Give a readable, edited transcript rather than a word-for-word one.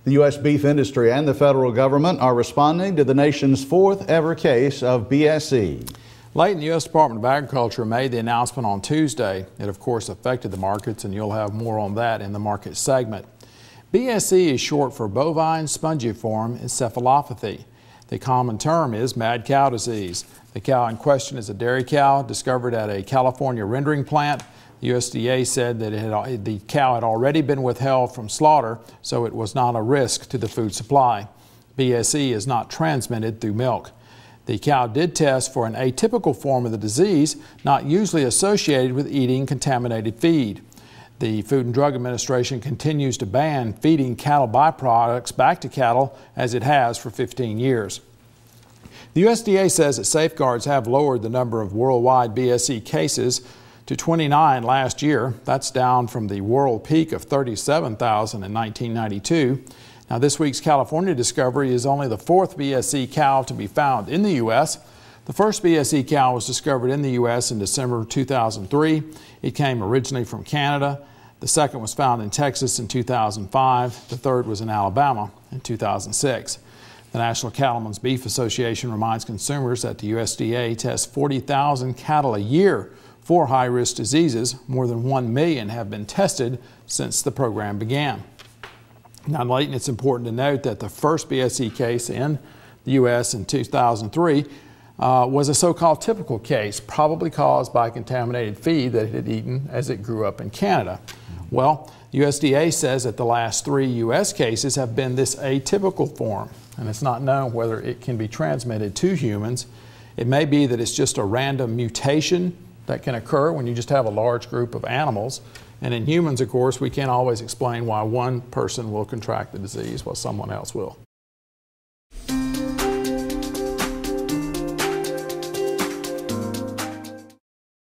The U.S. beef industry and the federal government are responding to the nation's fourth ever case of BSE. Late, the U.S. Department of Agriculture made the announcement on Tuesday. It, of course, affected the markets, and you'll have more on that in the market segment. BSE is short for bovine spongiform encephalopathy. The common term is mad cow disease. The cow in question is a dairy cow discovered at a California rendering plant. The USDA said that the cow had already been withheld from slaughter, so it was not a risk to the food supply. BSE is not transmitted through milk. The cow did test for an atypical form of the disease, not usually associated with eating contaminated feed. The Food and Drug Administration continues to ban feeding cattle byproducts back to cattle, as it has for 15 years. The USDA says that safeguards have lowered the number of worldwide BSE cases to 29 last year. That's down from the world peak of 37,000 in 1992. Now, this week's California discovery is only the fourth BSE cow to be found in the U.S. The first BSE cow was discovered in the U.S. in December 2003. It came originally from Canada. The second was found in Texas in 2005. The third was in Alabama in 2006. The National Cattlemen's Beef Association reminds consumers that the USDA tests 40,000 cattle a year for high-risk diseases. More than 1 million have been tested since the program began. Now, Leighton, it's important to note that the first BSE case in the U.S. in 2003 was a so-called typical case, probably caused by contaminated feed that it had eaten as it grew up in Canada. Well, USDA says that the last 3 U.S. cases have been this atypical form, and it's not known whether it can be transmitted to humans. It may be that it's just a random mutation that can occur when you just have a large group of animals. And in humans, of course, we can't always explain why one person will contract the disease while someone else will.